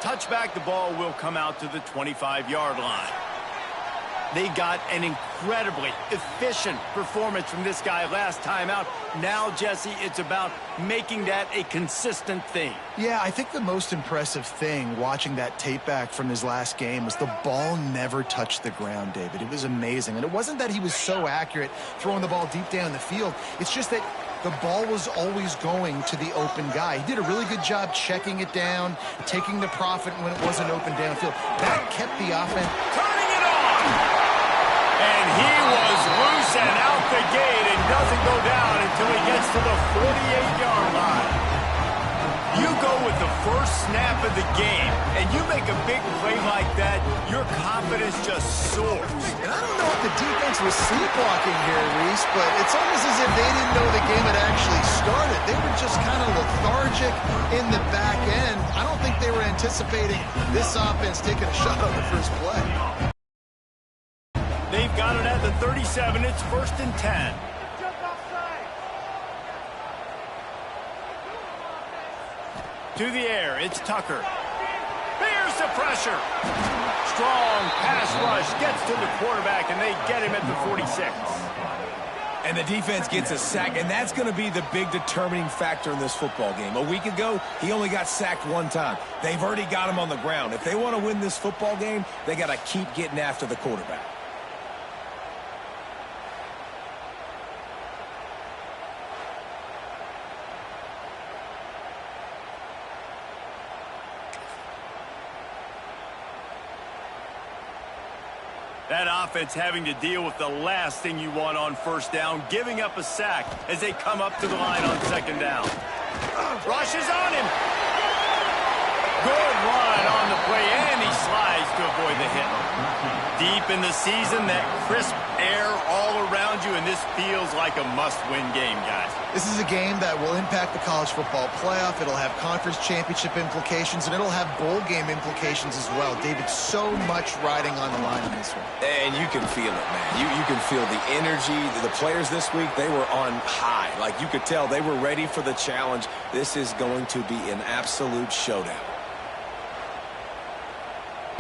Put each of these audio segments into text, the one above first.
touchback, the ball will come out to the 25-yard line. They got an incredibly efficient performance from this guy last time out. Now, Jesse, it's about making that a consistent thing. Yeah, I think the most impressive thing watching that tape back from his last game was the ball never touched the ground, David. It was amazing. And it wasn't that he was so accurate throwing the ball deep down the field. It's just that the ball was always going to the open guy. He did a really good job checking it down, taking the profit when it wasn't open downfield. That kept the offense. Turning it on! And he was loose and out the gate and doesn't go down until he gets to the 48-yard line. You go with the first snap of the game, and you make a big play like that, your confidence just soars. And I don't know if the defense was sleepwalking here, Reese, but it's almost as if they didn't know the game had actually started. They were just kind of lethargic in the back end. I don't think they were anticipating this offense taking a shot on the first play. They've got it at the 37. It's 1st and 10. To the air, it's Tucker. Here's the pressure. Strong pass rush gets to the quarterback, and they get him at the 46. And the defense gets a sack, and that's going to be the big determining factor in this football game. A week ago, he only got sacked one time. They've already got him on the ground. If they want to win this football game, they got to keep getting after the quarterback. That offense having to deal with the last thing you want on first down, giving up a sack as they come up to the line on second down. Rushes on him. Good run on the play, and he slides to avoid the hit. Deep in the season, that crisp air all around you, and this feels like a must-win game, guys. This is a game that will impact the college football playoff. It'll have conference championship implications, and it'll have bowl game implications as well. David, so much riding on the line in this one. And you can feel it, man. You can feel the energy. The players this week, they were on high. Like, you could tell they were ready for the challenge. This is going to be an absolute showdown.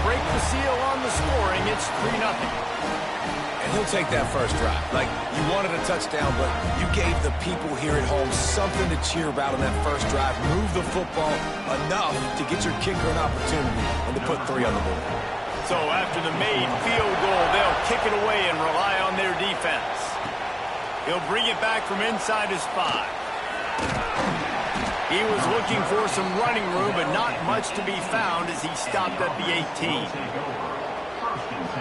Break the seal on the scoring. It's 3-0. And he'll take that first drive. Like, you wanted a touchdown, but you gave the people here at home something to cheer about on that first drive. Move the football enough to get your kicker an opportunity and to put 3 on the board. So after the made field goal, they'll kick it away and rely on their defense. He'll bring it back from inside his 5. He was looking for some running room, but not much to be found as he stopped at the 18.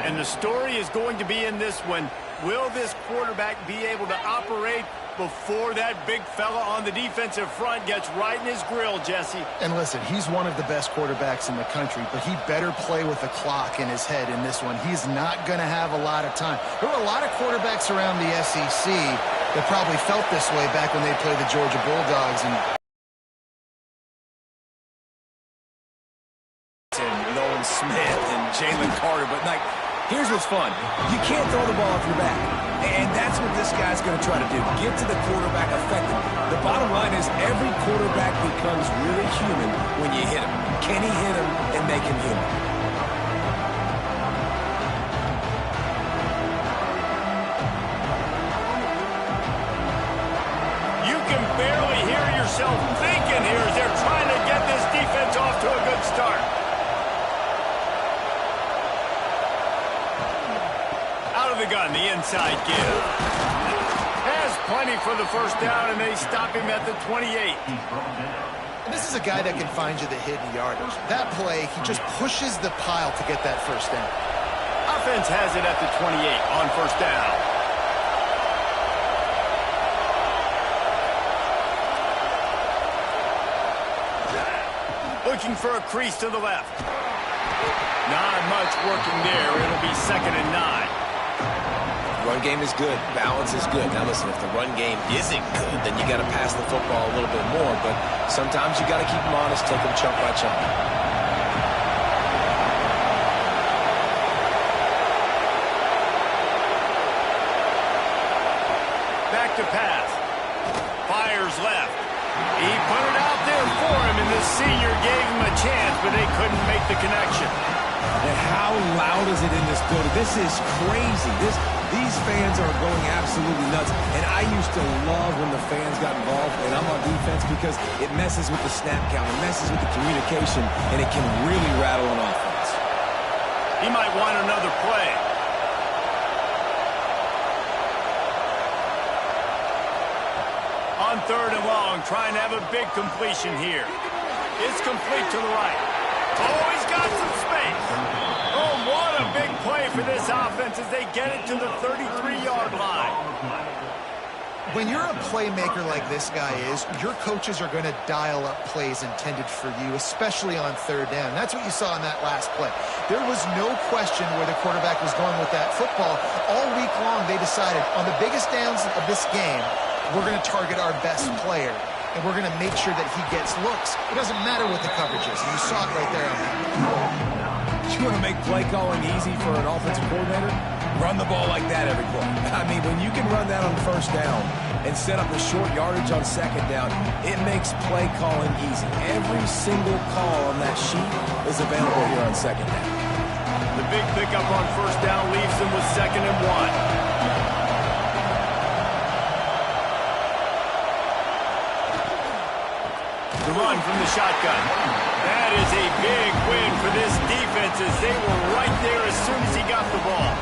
And the story is going to be in this one. Will this quarterback be able to operate before that big fella on the defensive front gets right in his grill, Jesse? And listen, he's one of the best quarterbacks in the country, but he better play with the clock in his head in this one. He's not going to have a lot of time. There were a lot of quarterbacks around the SEC that probably felt this way back when they played the Georgia Bulldogs and Smith and Jalen Carter, but like, here's what's fun. You can't throw the ball off your back, and that's what this guy's going to try to do. Get to the quarterback effectively. The bottom line is every quarterback becomes really human when you hit him. Can he hit him and make him human? You can barely hear yourself thinking here as they're trying to get this defense off to a good start. The gun, the inside give. Has plenty for the first down, and they stop him at the 28. And this is a guy that can find you the hidden yardage. That play, he just pushes the pile to get that first down. Offense has it at the 28 on first down. Looking for a crease to the left. Not much working there. It'll be 2nd and 9. Run game is good. Balance is good. Now listen, if the run game isn't good, then you got to pass the football a little bit more. But sometimes you got to keep them honest, take them chunk by chunk. Back to pass. Fires left. He put it out there for him, and the senior gave him a chance, but they couldn't make the connection. And how loud is it in this building? This is crazy. These fans are going absolutely nuts. And I used to love when the fans got involved, and I'm on defense, because it messes with the snap count, it messes with the communication, and it can really rattle an offense. He might want another play. On 3rd and long, trying to have a big completion here. It's complete to the right. Oh, he's got some space. Oh, what a big play for this offense as they get it to the 33-yard line. When you're a playmaker like this guy is, your coaches are going to dial up plays intended for you, especially on 3rd down. That's what you saw in that last play. There was no question where the quarterback was going with that football. All week long, they decided on the biggest downs of this game, we're going to target our best player, and we're going to make sure that he gets looks. It doesn't matter what the coverage is, and you saw it right there on that. You want to make play calling easy for an offensive coordinator? Run the ball like that every play. I mean, when you can run that on 1st down and set up the short yardage on 2nd down, it makes play calling easy. Every single call on that sheet is available here on 2nd down. The big pickup on 1st down leaves them with 2nd and 1. The run from the shotgun. That is a big win for this defense as they were right there as soon as he got the ball.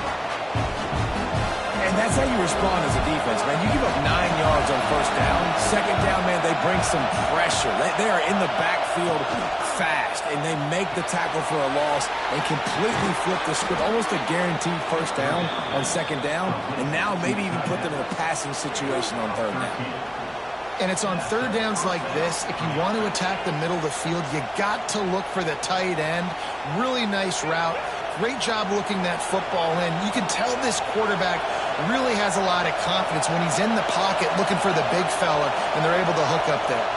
And that's how you respond as a defense, man. You give up 9 yards on 1st down. 2nd down, man, they bring some pressure. They are in the backfield fast, and they make the tackle for a loss and completely flip the script. Almost a guaranteed 1st down on 2nd down, and now maybe even put them in a passing situation on 3rd down. And it's on 3rd downs like this, if you want to attack the middle of the field, you got to look for the tight end. Really nice route. Great job looking that football in. You can tell this quarterback really has a lot of confidence when he's in the pocket looking for the big fella, and they're able to hook up there.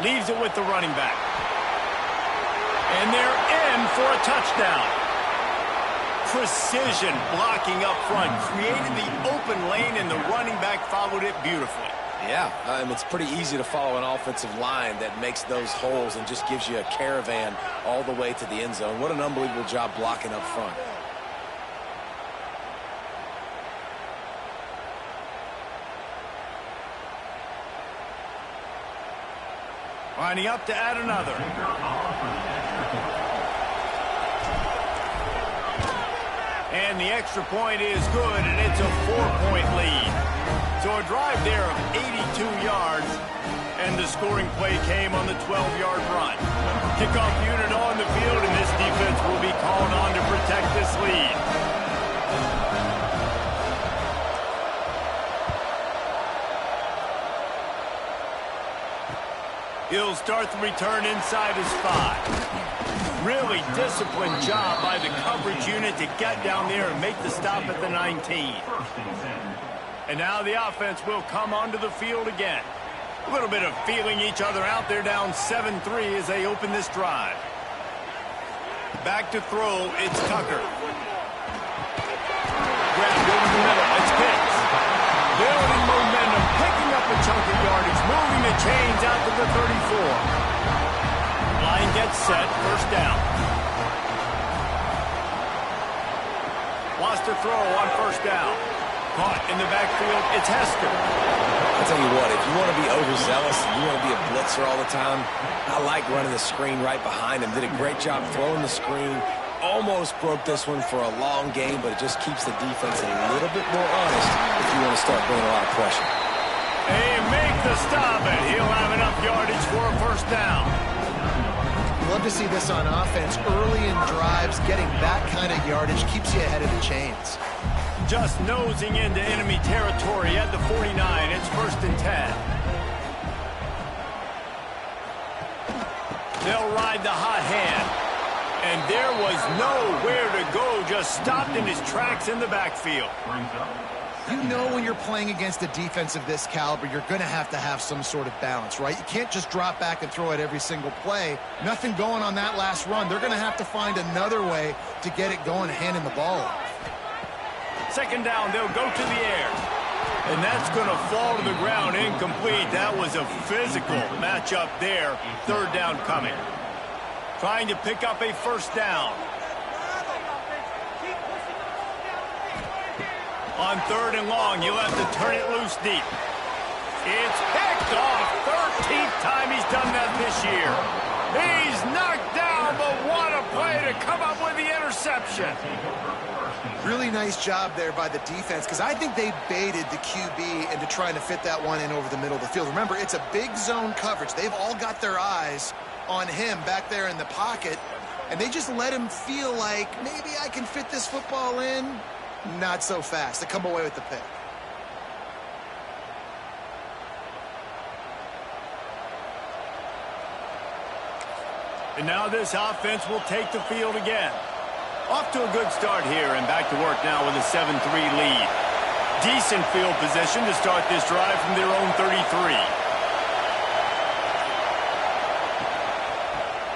Leaves it with the running back. And they're in for a touchdown. Precision blocking up front, created the open lane, and the running back followed it beautifully. Yeah, it's pretty easy to follow an offensive line that makes those holes and just gives you a caravan all the way to the end zone. What an unbelievable job blocking up front. Lining up to add another. And the extra point is good, and it's a 4-point lead. So a drive there of 82 yards, and the scoring play came on the 12-yard run. Kickoff unit on the field, and this defense will be called on to protect this lead. He'll start the return inside his 5. Really disciplined job by the coverage unit to get down there and make the stop at the 19. And now the offense will come onto the field again. A little bit of feeling each other out there, down 7-3 as they open this drive. Back to throw, it's Tucker. Grabbed over the middle, it's Pitts. Building momentum, picking up a chunk of yardage, moving the chains out to the 34. Line gets set, 1st down. Wants to throw on 1st down. Caught in the backfield, it's Hester. I'll tell you what, if you want to be overzealous and you want to be a blitzer all the time, I like running the screen right behind him. Did a great job throwing the screen. Almost broke this one for a long game, but it just keeps the defense a little bit more honest if you want to start bringing a lot of pressure. They make the stop, and he'll have enough yardage for a 1st down. Love to see this on offense. Early in drives, getting that kind of yardage keeps you ahead of the chains. Just nosing into enemy territory at the 49. It's 1st and 10. They'll ride the hot hand. And there was nowhere to go, just stopped in his tracks in the backfield. You know when you're playing against a defense of this caliber, you're going to have some sort of balance, right? You can't just drop back and throw it every single play. Nothing going on that last run. They're going to have to find another way to get it going, handing the ball off. 2nd down, they'll go to the air. And that's going to fall to the ground incomplete. That was a physical matchup there. Third down coming. Trying to pick up a first down. On 3rd and long, you'll have to turn it loose deep. It's picked off. 13th time he's done that this year. He's knocked down, but what a play to come up with the interception. Really nice job there by the defense, because I think they baited the QB into trying to fit that one in over the middle of the field. Remember, it's a big zone coverage. They've all got their eyes on him back there in the pocket, and they just let him feel like, maybe I can fit this football in. Not so fast. They come away with the pick. And now this offense will take the field again. Off to a good start here, and back to work now with a 7-3 lead. Decent field position to start this drive from their own 33.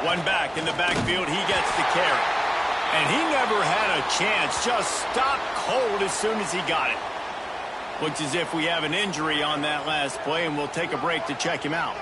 One back in the backfield, he gets the carry. And he never had a chance, just stopped cold as soon as he got it. Looks as if we have an injury on that last play, and we'll take a break to check him out.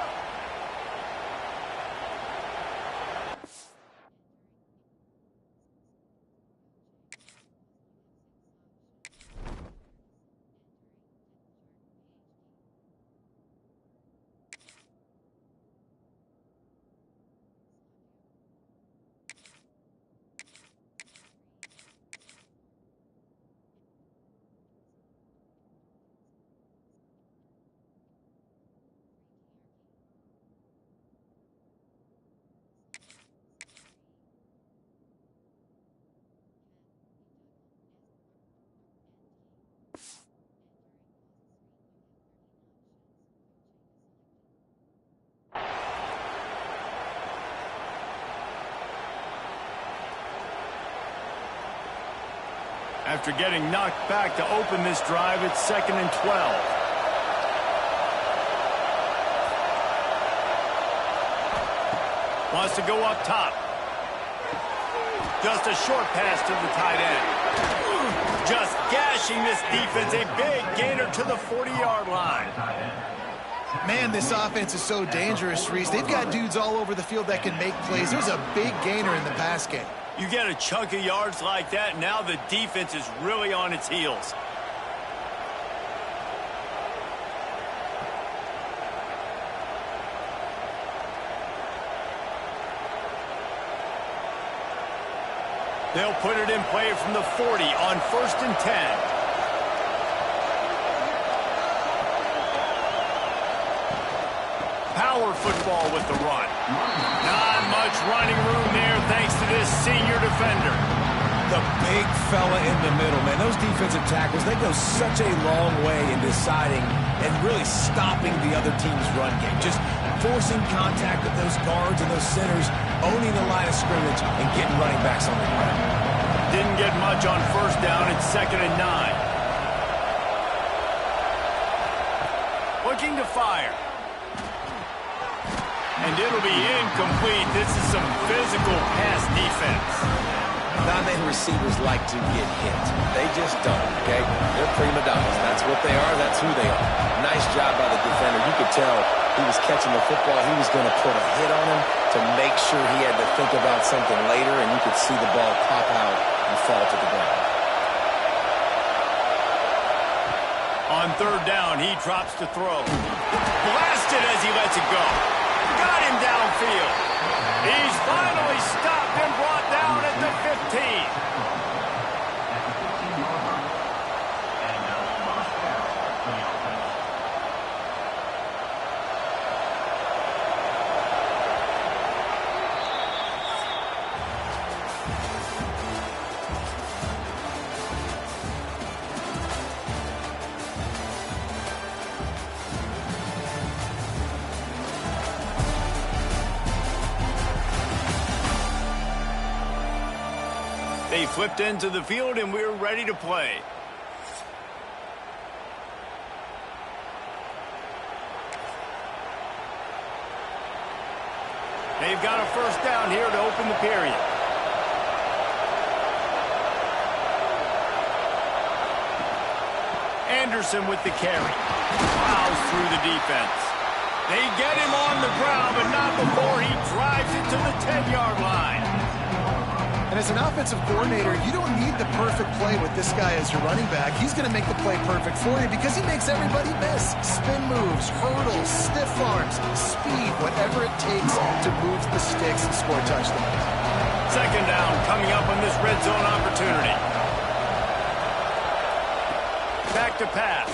After getting knocked back to open this drive, it's 2nd and 12. Wants to go up top. Just a short pass to the tight end. Just gashing this defense. A big gainer to the 40-yard line. Man, this offense is so dangerous, Reese. They've got dudes all over the field that can make plays. There's a big gainer in the pass game. You get a chunk of yards like that, now the defense is really on its heels. They'll put it in play from the 40 on 1st and 10. Power football with the run. Not much running room there thanks to this senior defender. The big fella in the middle, man. Those defensive tackles, they go such a long way in deciding and really stopping the other team's run game. Just forcing contact with those guards and those centers, owning the line of scrimmage, and getting running backs on the ground. Didn't get much on first down. It's 2nd and 9. Looking to fire. And it'll be incomplete. This is some physical pass defense. Non-man receivers like to get hit. They just don't, okay? They're prima donnas. That's what they are. That's who they are. Nice job by the defender. You could tell he was catching the football. He was going to put a hit on him to make sure he had to think about something later, and you could see the ball pop out and fall to the ground. On 3rd down, he drops to throw. Blasted as he lets it go. Got him downfield. He's finally stopped and brought down at the 15. They flipped into the field, and we're ready to play. They've got a first down here to open the period. Anderson with the carry. Plows through the defense. They get him on the ground, but not before he drives it to the 10-yard line. And as an offensive coordinator, you don't need the perfect play with this guy as your running back. He's going to make the play perfect for you because he makes everybody miss. Spin moves, hurdles, stiff arms, speed, whatever it takes to move the sticks and score touchdowns. Second down coming up on this red zone opportunity. Back to pass.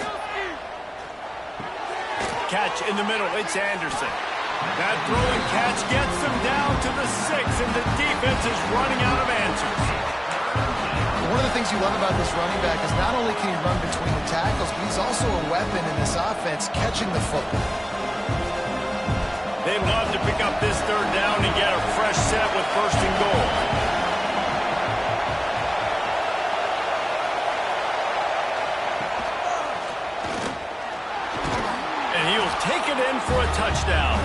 Catch in the middle. It's Anderson. That throw and catch gets them down to the 6, and the defense is running out of answers. One of the things you love about this running back is not only can he run between the tackles, but he's also a weapon in this offense catching the football. They'd love to pick up this third down and get a fresh set with 1st and goal. And he'll take it in for a touchdown.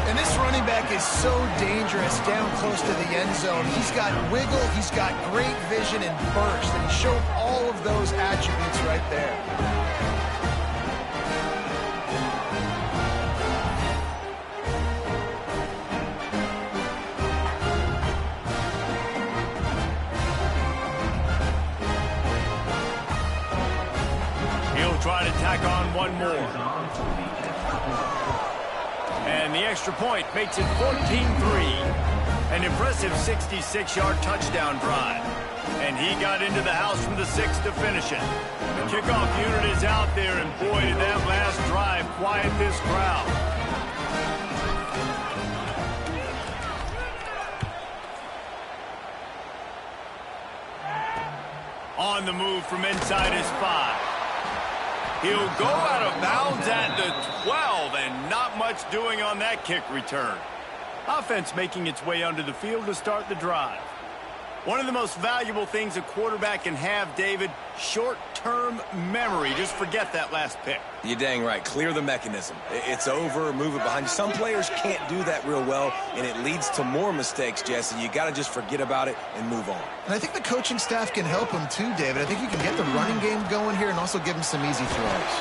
And this running back is so dangerous down close to the end zone. He's got wiggle, he's got great vision and burst, and he showed all of those attributes right there. He'll try to tack on one more. And the extra point makes it 14-3. An impressive 66-yard touchdown drive. And he got into the house from the 6 to finish it. The kickoff unit is out there, and boy, did that last drive quiet this crowd. On the move from inside his 5. He'll go out of bounds at the 12, and not much doing on that kick return. Offense making its way onto the field to start the drive. One of the most valuable things a quarterback can have, David, short-term memory. Just forget that last pick. You're dang right. Clear the mechanism. It's over, move it behind you. Some players can't do that real well, and it leads to more mistakes, Jesse. You got to just forget about it and move on. And I think the coaching staff can help him too, David. I think you can get the running game going here and also give him some easy throws.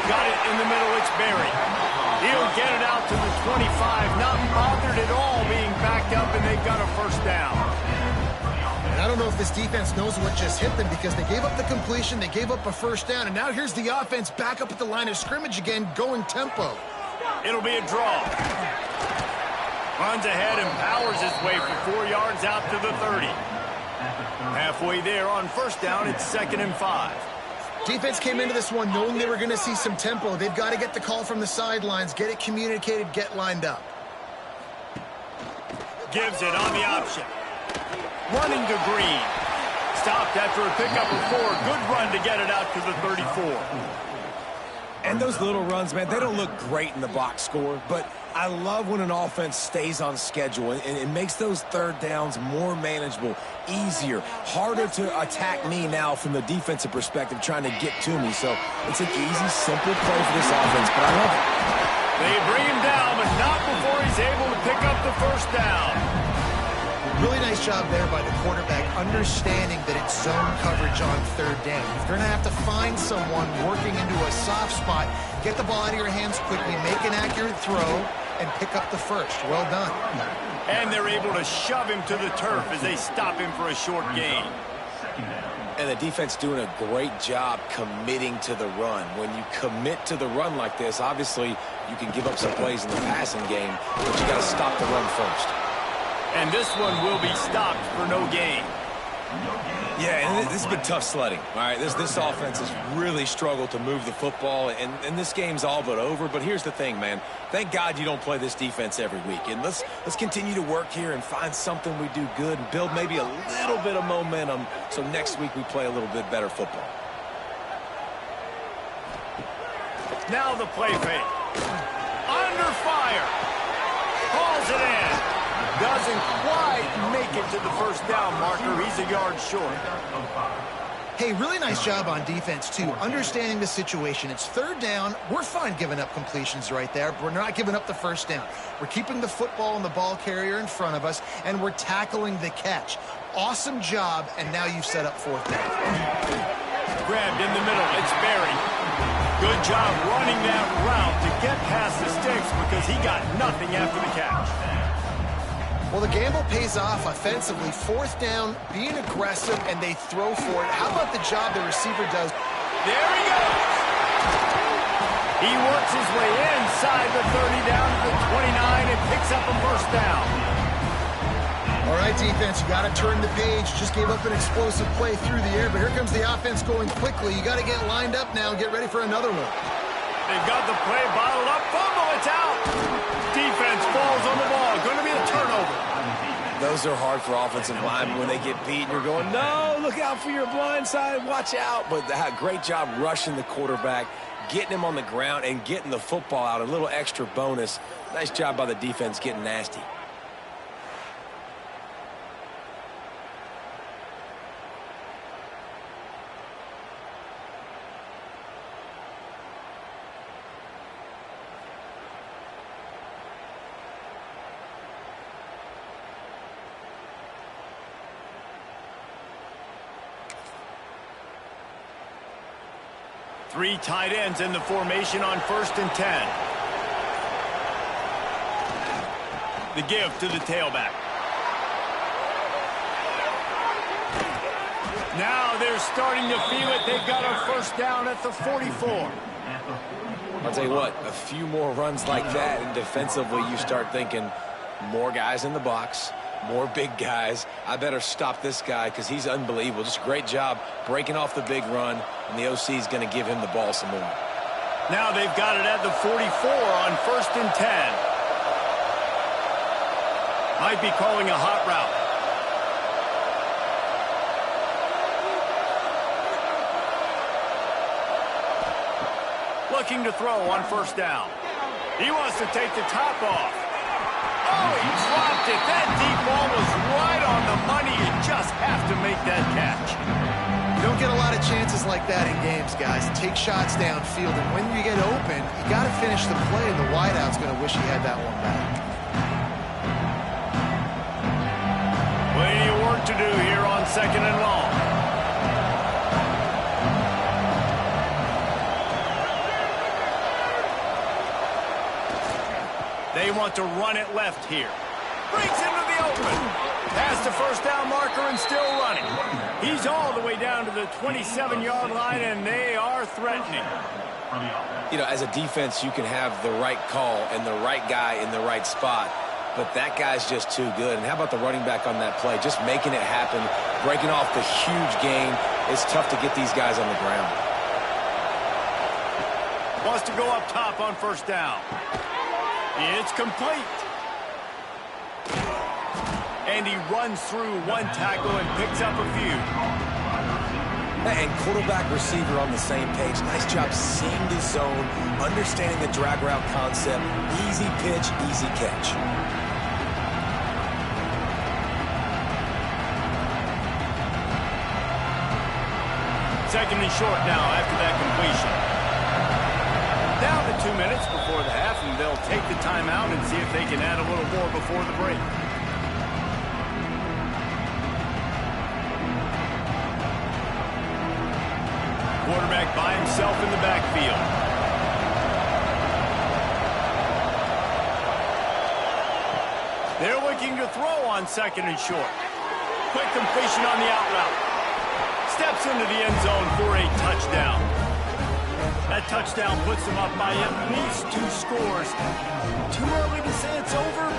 Got it in the middle. It's Berry. He'll get it out to the 25. Not bothered at all being backed up, and they've got a first down. I don't know if this defense knows what just hit them because they gave up the completion, they gave up a first down, and now here's the offense back up at the line of scrimmage again, going tempo. It'll be a draw. Runs ahead and powers his way for 4 yards out to the 30. Halfway there on first down, it's 2nd and 5. Defense came into this one knowing they were going to see some tempo. They've got to get the call from the sidelines, get it communicated, get lined up. Gives it on the option. Running to Green. Stopped after a pickup of 4. Good run to get it out to the 34. And those little runs, man, they don't look great in the box score, but I love when an offense stays on schedule and it makes those third downs more manageable, easier, harder to attack me now from the defensive perspective trying to get to me. So it's an easy, simple play for this offense, but I love it. They bring him down, but not before he's able to pick up the first down. Really nice job there by the quarterback, understanding that it's zone coverage on third down. If you're going to have to find someone working into a soft spot, get the ball out of your hands quickly, make an accurate throw, and pick up the first. Well done. And they're able to shove him to the turf as they stop him for a short gain. And the defense doing a great job committing to the run. When you commit to the run like this, obviously you can give up some plays in the passing game, but you got to stop the run first. And this one will be stopped for no gain. Yeah, and this has been tough sledding. All right, this offense has really struggled to move the football, and this game's all but over. But here's the thing, man. Thank God you don't play this defense every week. And let's continue to work here and find something we do good and build maybe a little bit of momentum so next week we play a little bit better football. Now the play fake. Under fire. Calls it in. Doesn't quite make it to the first down marker. He's a yard short. Hey, really nice job on defense, too, understanding the situation. It's third down. We're fine giving up completions right there, but we're not giving up the first down. We're keeping the football and the ball carrier in front of us, and we're tackling the catch. Awesome job, and now you've set up fourth down. Grabbed in the middle. It's buried. Good job running that route to get past the sticks because he got nothing after the catch. Well, the gamble pays off offensively. 4th down, being aggressive, and they throw for it. How about the job the receiver does? There he goes. He works his way inside the 30 down to the 29 and picks up a first down. All right, defense, you got to turn the page. Just gave up an explosive play through the air, but here comes the offense going quickly. You got to get lined up now and get ready for another one. They've got the play bottled up. Fumble, it's out. Defense falls on the ball. Going to be a turnover. Those are hard for offensive linemen when they get beat and you're going, no, look out for your blind side, watch out. But great job rushing the quarterback, getting him on the ground and getting the football out. A little extra bonus. Nice job by the defense getting nasty. Three tight ends in the formation on 1st and 10. The give to the tailback. Now they're starting to feel it. They've got a first down at the 44. I'll tell you what, a few more runs like that, and defensively you start thinking more guys in the box, more big guys. I better stop this guy because he's unbelievable. Just a great job breaking off the big run, and the OC is going to give him the ball some more. Now they've got it at the 44 on 1st and 10. Might be calling a hot route. Looking to throw on 1st down. He wants to take the top off. Oh, he dropped it. That deep ball was right on the money. You just have to make that catch. You don't get a lot of chances like that in games, guys. Take shots downfield, and when you get open, you got to finish the play, and the wideout's going to wish he had that one back. Plenty of work to do here on 2nd and long. They want to run it left here. Breaks into the open. Past the first down marker and still running. He's all the way down to the 27-yard line, and they are threatening. You know, as a defense, you can have the right call and the right guy in the right spot, but that guy's just too good. And how about the running back on that play? Just making it happen, breaking off the huge gain. It's tough to get these guys on the ground. Wants to go up top on 1st down. It's complete. And he runs through one tackle and picks up a few. And quarterback receiver on the same page. Nice job seeing the zone, understanding the drag route concept. Easy pitch, easy catch. Second and short now after that completion. Down to 2 minutes before the half, and they'll take the timeout and see if they can add a little more before the break. Quarterback by himself in the backfield. They're looking to throw on 2nd and short. Quick completion on the out route. Steps into the end zone for a touchdown. That touchdown puts them up by at least 2 scores. Too early to say it's over?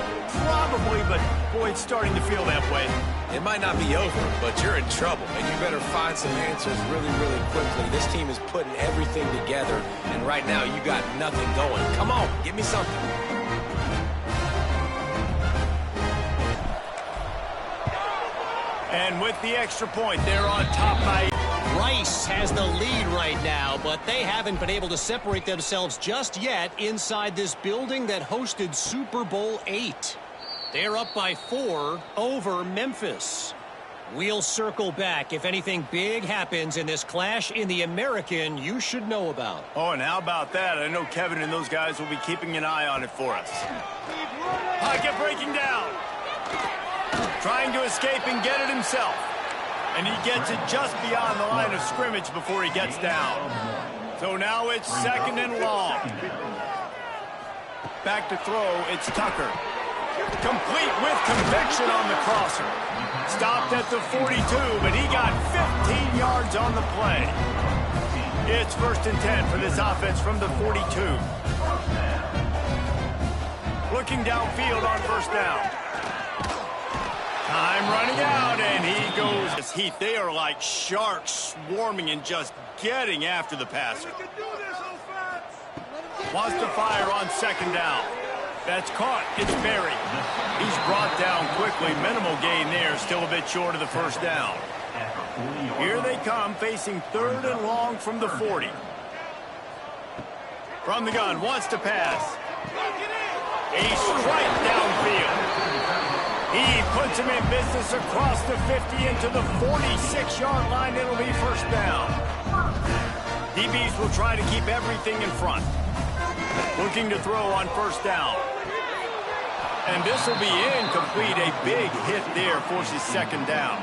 Probably, but boy, it's starting to feel that way. It might not be over, but you're in trouble, and you better find some answers really, really quickly. This team is putting everything together, and right now you got nothing going. Come on, give me something. And with the extra point, they're on top by... Rice has the lead right now, but they haven't been able to separate themselves just yet inside this building that hosted Super Bowl VIII. They're up by 4 over Memphis. We'll circle back if anything big happens in this clash in the American you should know about. Oh, and how about that? I know Kevin and those guys will be keeping an eye on it for us. Pocket breaking down. Trying to escape and get it himself. And he gets it just beyond the line of scrimmage before he gets down. So now it's 2nd and long. Back to throw, it's Tucker. Complete with conviction on the crosser. Stopped at the 42, but he got 15 yards on the play. It's 1st and 10 for this offense from the 42. Looking downfield on 1st down. Time running out, and he goes. Heath, they are like sharks swarming and just getting after the passer. Wants to fire on 2nd down. That's caught. It's Berry. He's brought down quickly. Minimal gain there. Still a bit short of the 1st down. Here they come, facing 3rd and long from the 40. From the gun, wants to pass. A strike downfield. He puts him in business across the 50 into the 46-yard line. It'll be 1st down. DBs will try to keep everything in front. Looking to throw on 1st down. And this will be incomplete. A big hit there forces 2nd down.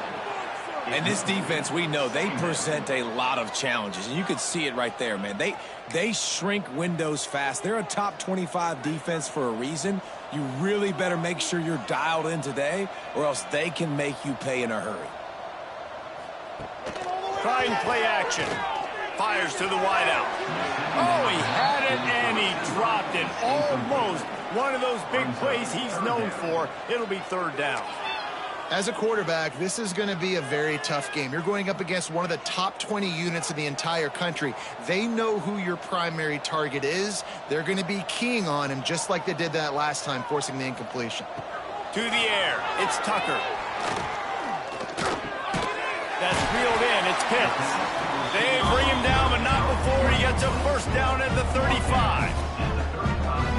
And this defense, we know, they present a lot of challenges. And you could see it right there, man. They shrink windows fast. They're a top 25 defense for a reason. You really better make sure you're dialed in today, or else they can make you pay in a hurry. Trying play action. Fires to the wideout. Oh, he had it, and he dropped it. Almost one of those big plays he's known for. It'll be 3rd down. As a quarterback, this is going to be a very tough game. You're going up against one of the top 20 units in the entire country. They know who your primary target is. They're going to be keying on him just like they did that last time, forcing the incompletion. To the air. It's Tucker. That's reeled in. It's Pitts. They bring him down, but not before he gets a 1st down at the 35.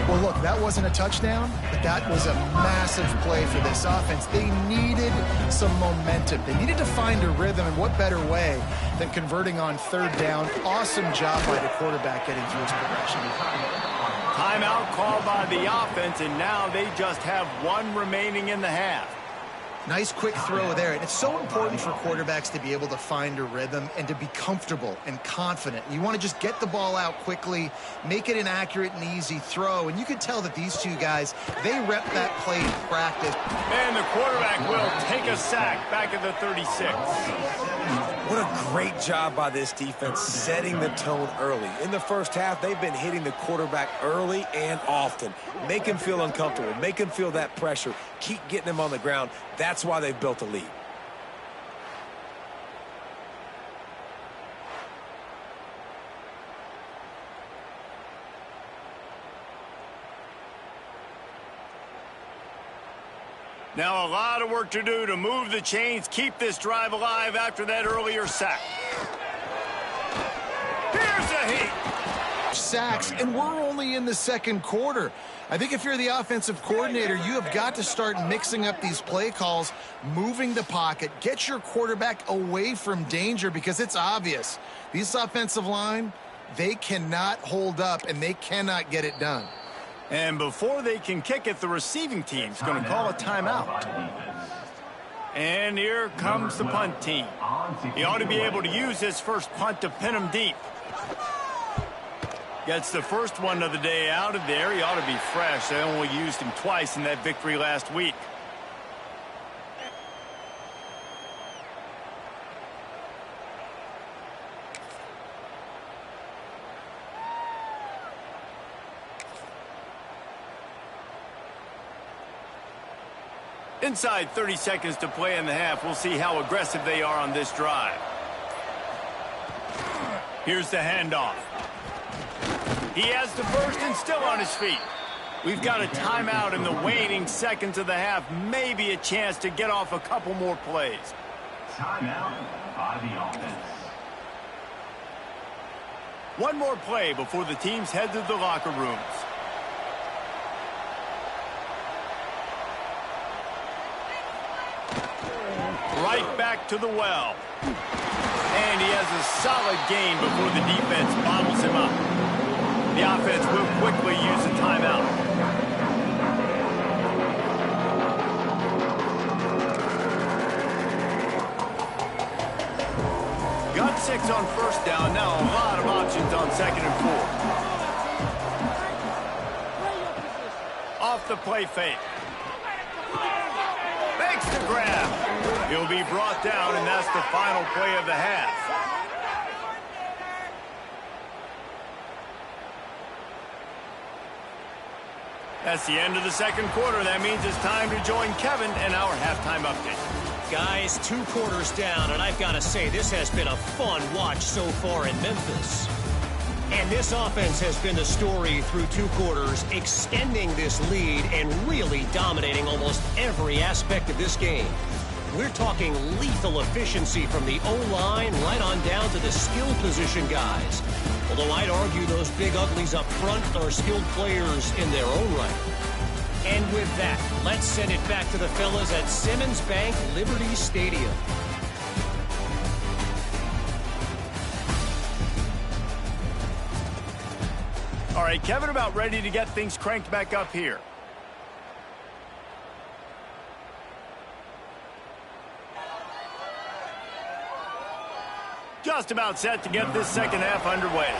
Well, look, that wasn't a touchdown, but that was a massive play for this offense. They needed some momentum. They needed to find a rhythm, and what better way than converting on 3rd down. Awesome job by the quarterback getting through his progression. Timeout called by the offense, and now they just have 1 remaining in the half. Nice quick throw there. And it's so important for quarterbacks to be able to find a rhythm and to be comfortable and confident. You want to just get the ball out quickly, make it an accurate and easy throw. And you can tell that these two guys, they rep that play in practice. And the quarterback will take a sack back at the 36. What a great job by this defense setting the tone early. In the 1st half, they've been hitting the quarterback early and often. Make him feel uncomfortable. Make him feel that pressure. Keep getting him on the ground. That's why they've built a lead. Now a lot of work to do to move the chains, keep this drive alive after that earlier sack. Here's a hit. Sacks, and we're only in the 2nd quarter. I think if you're the offensive coordinator, you have got to start mixing up these play calls, moving the pocket, get your quarterback away from danger, because it's obvious. These offensive line, they cannot hold up, and they cannot get it done. And before they can kick it, the receiving team's going to call a timeout. And here comes the punt team. He ought to be able to use his first punt to pin him deep. Gets the first one of the day out of there. He ought to be fresh. They only used him twice in that victory last week. Inside 30 seconds to play in the half. We'll see how aggressive they are on this drive. Here's the handoff. He has the first and still on his feet. We've got a timeout in the waning seconds of the half. Maybe a chance to get off a couple more plays. Timeout by the offense. One more play before the teams head to the locker rooms. Right back to the well. And he has a solid gain before the defense bottles him up. The offense will quickly use a timeout. Got 6 on first down. Now a lot of options on 2nd and 4. Off the play fake. Makes the grab. He'll be brought down, and that's the final play of the half. That's the end of the 2nd quarter. That means it's time to join Kevin in our halftime update. Guys, 2 quarters down, and I've got to say, this has been a fun watch so far in Memphis. And this offense has been the story through 2 quarters, extending this lead and really dominating almost every aspect of this game. We're talking lethal efficiency from the O-line right on down to the skill position guys. Although I'd argue those big uglies up front are skilled players in their own right. And with that, let's send it back to the fellas at Simmons Bank Liberty Stadium. All right, Kevin, about ready to get things cranked back up here. Just about set to get this 2nd half underway.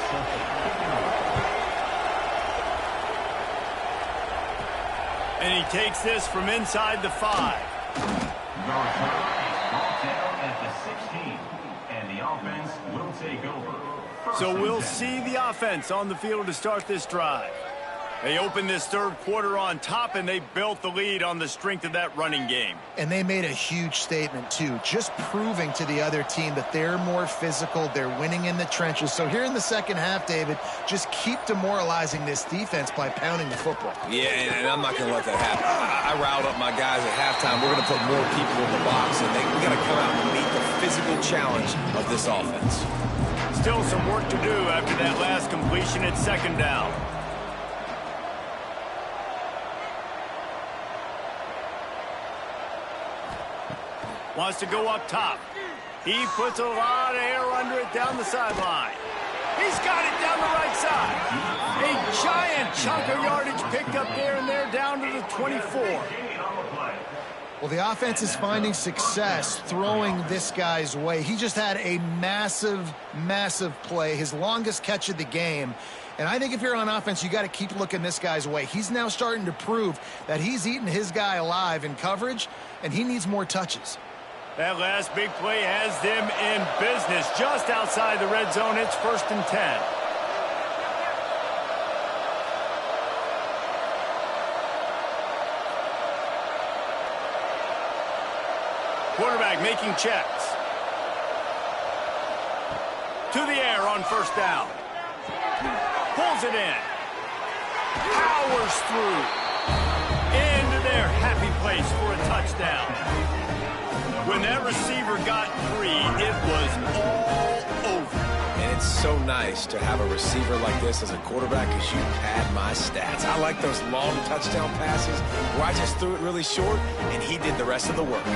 And he takes this from inside the 5. At the 16, and the offense will take over. So we'll see the offense on the field to start this drive. They opened this 3rd quarter on top, and they built the lead on the strength of that running game. And they made a huge statement, too, just proving to the other team that they're more physical, they're winning in the trenches. So here in the 2nd half, David, just keep demoralizing this defense by pounding the football. Yeah, and I'm not going to let that happen. I riled up my guys at halftime. We're going to put more people in the box, and we got to come out and meet the physical challenge of this offense. Still some work to do after that last completion at 2nd down. Wants to go up top. He puts a lot of air under it down the sideline. He's got it down the right side. A giant chunk of yardage picked up there, and they're down to the 24. Well, the offense is finding success throwing this guy's way. He just had a massive, massive play, his longest catch of the game. And I think if you're on offense, you got to keep looking this guy's way. He's now starting to prove that he's eating his guy alive in coverage, and he needs more touches. That last big play has them in business just outside the red zone. It's 1st and 10. Quarterback making checks. To the air on 1st down. Pulls it in. Powers through. Into their happy place for a touchdown. When that receiver got 3, it was all over. And it's so nice to have a receiver like this as a quarterback because you pad my stats. I like those long touchdown passes where I just threw it really short and he did the rest of the work.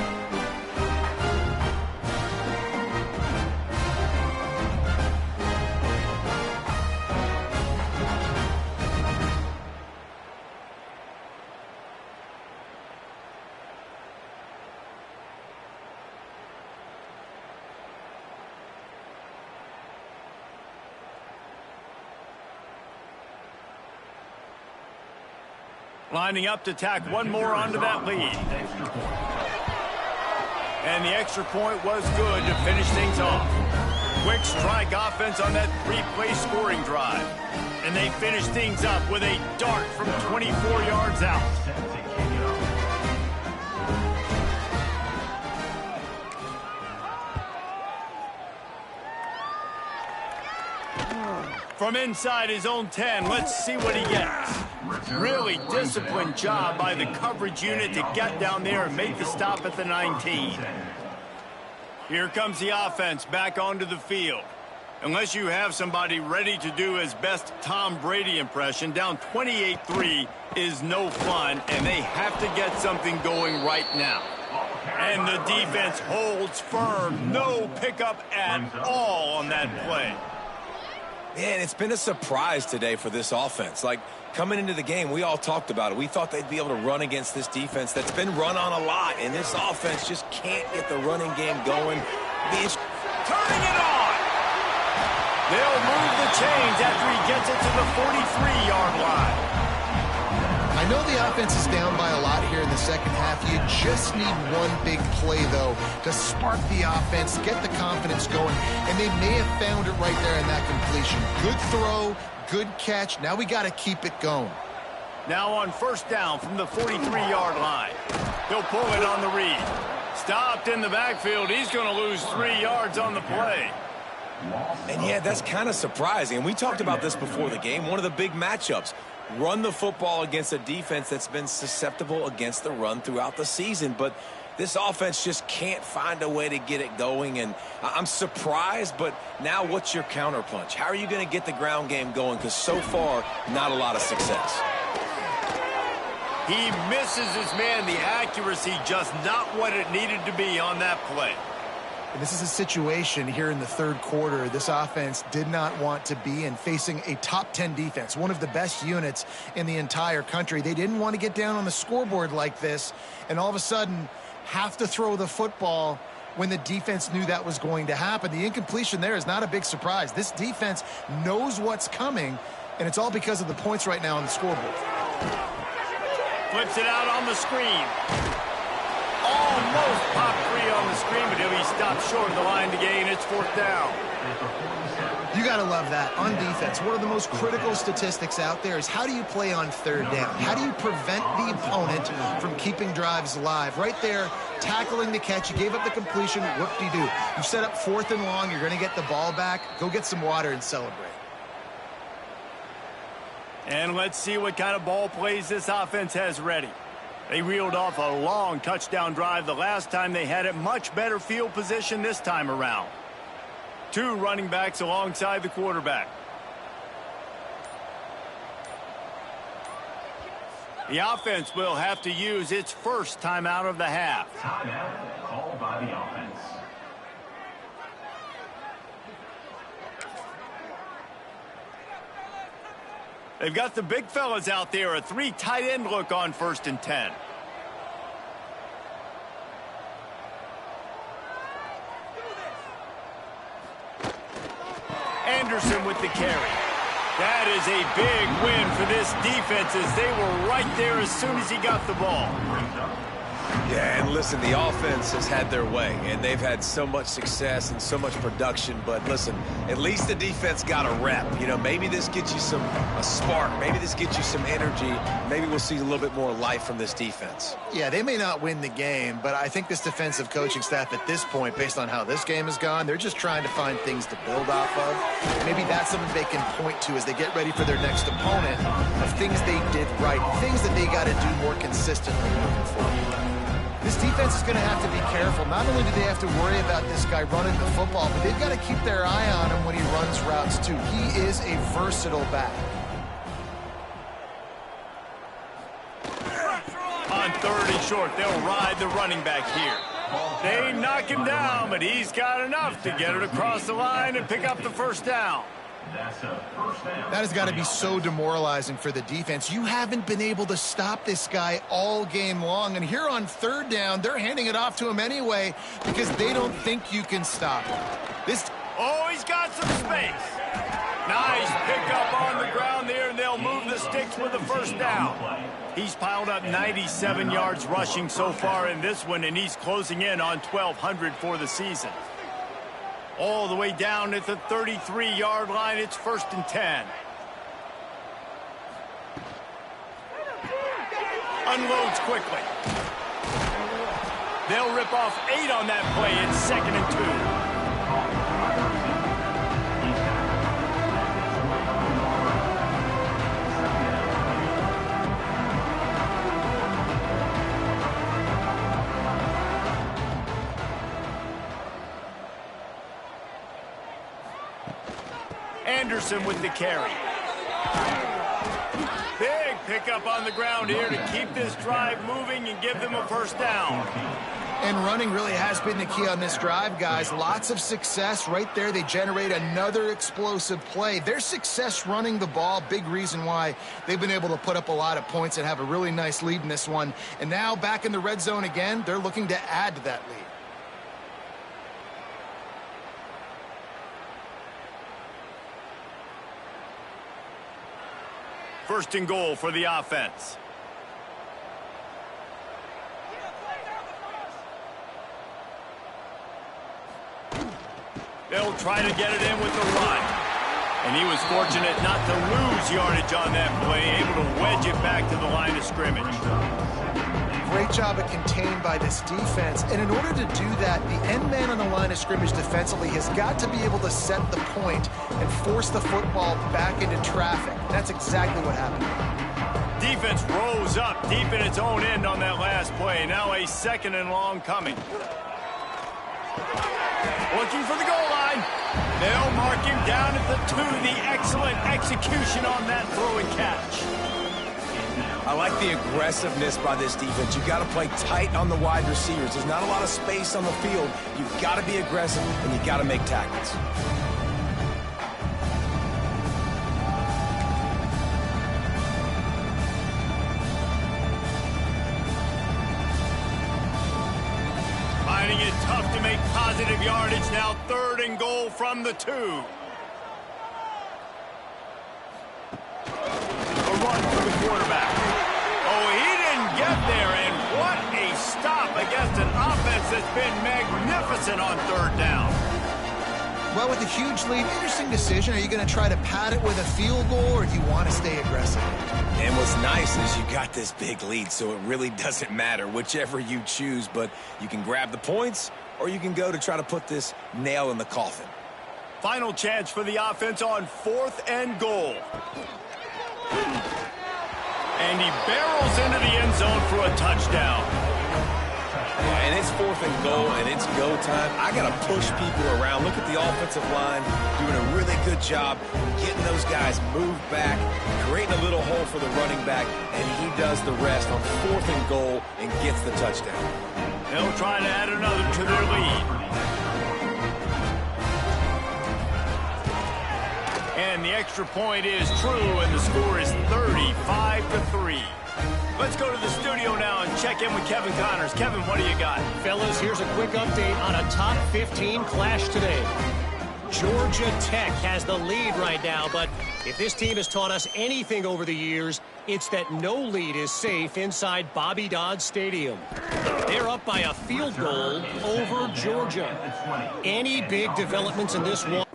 Lining up to tack one more onto that lead. And the extra point was good to finish things off. Quick strike offense on that 3-play scoring drive. And they finish things up with a dart from 24 yards out. From inside his own 10, let's see what he gets. Really disciplined job by the coverage unit to get down there and make the stop at the 19. Here comes the offense back onto the field. Unless you have somebody ready to do his best Tom Brady impression, down 28-3 is no fun, and they have to get something going right now. And the defense holds firm. No pickup at all on that play. Man, it's been a surprise today for this offense. Like, coming into the game, we all talked about it. We thought they'd be able to run against this defense that's been run on a lot, and this offense just can't get the running game going. Turning it on! They'll move the chains after he gets it to the 43-yard line. I know the offense is down by a lot here in the second half. You just need one big play, though, to spark the offense, get the confidence going, and they may have found it right there in that completion. Good throw, good catch. Now we got to keep it going. Now on first down from the 43-yard line. He'll pull it on the read. Stopped in the backfield. He's going to lose 3 yards on the play. And yeah, that's kind of surprising. And we talked about this before the game. One of the big matchups. Run the football against a defense that's been susceptible against the run throughout the season. But this offense just can't find a way to get it going. And I'm surprised, but now what's your counterpunch? How are you going to get the ground game going? Because so far, not a lot of success. He misses his man. The accuracy just not what it needed to be on that play. And this is a situation here in the third quarter this offense did not want to be in, facing a top 10 defense, one of the best units in the entire country. They didn't want to get down on the scoreboard like this and all of a sudden have to throw the football when the defense knew that was going to happen. The incompletion there is not a big surprise. This defense knows what's coming, and it's all because of the points right now on the scoreboard. Flips it out on the screen. Almost popped free on the screen, but he'll be stopped short of the line to gain. It's fourth down. You got to love that. On defense, one of the most critical statistics out there is how do you play on third down? How do you prevent the opponent from keeping drives alive? Right there, tackling the catch. You gave up the completion. Whoop-de-doo. You set up fourth and long. You're going to get the ball back. Go get some water and celebrate. And let's see what kind of ball plays this offense has ready. They reeled off a long touchdown drive the last time they had it. Much better field position this time around. 2 running backs alongside the quarterback. The offense will have to use its first timeout of the half. Timeout called by the offense. They've got the big fellas out there. A 3 tight end look on 1st and 10. Anderson with the carry. That is a big win for this defense as they were right there as soon as he got the ball. Yeah, and listen, the offense has had their way, and they've had so much success and so much production. But listen, at least the defense got a rep. You know, maybe this gets you a spark. Maybe this gets you some energy. Maybe we'll see a little bit more life from this defense. Yeah, they may not win the game, but I think this defensive coaching staff at this point, based on how this game has gone, they're just trying to find things to build off of. Maybe that's something they can point to as they get ready for their next opponent of things they did right, things that they got to do more consistently moving forward. This defense is going to have to be careful. Not only do they have to worry about this guy running the football, but they've got to keep their eye on him when he runs routes too. He is a versatile back. On 3rd and short, they'll ride the running back here. They knock him down, but he's got enough to get it across the line and pick up the first down. That has got to be so demoralizing for the defense. You haven't been able to stop this guy all game long. And here on 3rd down, they're handing it off to him anyway because they don't think you can stop him. Oh, he's got some space. Nice pickup on the ground there, and they'll move the sticks with the first down. He's piled up 97 yards rushing so far in this one, and he's closing in on 1,200 for the season. All the way down at the 33-yard line, it's 1st and 10. Unloads quickly. They'll rip off 8 on that play. It's 2nd and 2. Anderson with the carry. Big pickup on the ground here to keep this drive moving and give them a first down. And running really has been the key on this drive, guys. Lots of success right there. They generate another explosive play. Their success running the ball, big reason why they've been able to put up a lot of points and have a really nice lead in this one. And now back in the red zone again, they're looking to add to that lead. 1st and goal for the offense. They'll try to get it in with the run. And he was fortunate not to lose yardage on that play, able to wedge it back to the line of scrimmage. Great job of contained by this defense. And in order to do that, the end man on the line of scrimmage defensively has got to be able to set the point and force the football back into traffic. That's exactly what happened. Defense rose up deep in its own end on that last play. Now a 2nd and long coming. Looking for the goal line. They'll mark him down at the 2. The excellent execution on that throw and catch. I like the aggressiveness by this defense. You've got to play tight on the wide receivers. There's not a lot of space on the field. You've got to be aggressive, and you've got to make tackles. Finding it tough to make positive yardage. Now 3rd and goal from the 2. A run for the quarterback. Oh, he didn't get there, and what a stop against an offense that's been magnificent on 3rd down. Well, with a huge lead, interesting decision. Are you going to try to pad it with a field goal, or do you want to stay aggressive? And what's nice is you got this big lead, so it really doesn't matter whichever you choose, but you can grab the points, or you can go to try to put this nail in the coffin. Final chance for the offense on 4th and goal. And he barrels into the end zone for a touchdown. And it's 4th and goal, and it's go time. I got to push people around. Look at the offensive line doing a really good job getting those guys moved back, creating a little hole for the running back, and he does the rest on 4th and goal and gets the touchdown. They'll try to add another to their lead. And the extra point is true, and the score is 35-3. Let's go to the studio now and check in with Kevin Connors. Kevin, what do you got? Fellas, here's a quick update on a top 15 clash today. Georgia Tech has the lead right now, but if this team has taught us anything over the years, it's that no lead is safe inside Bobby Dodd Stadium. They're up by a field goal over Georgia. Any big developments in this one?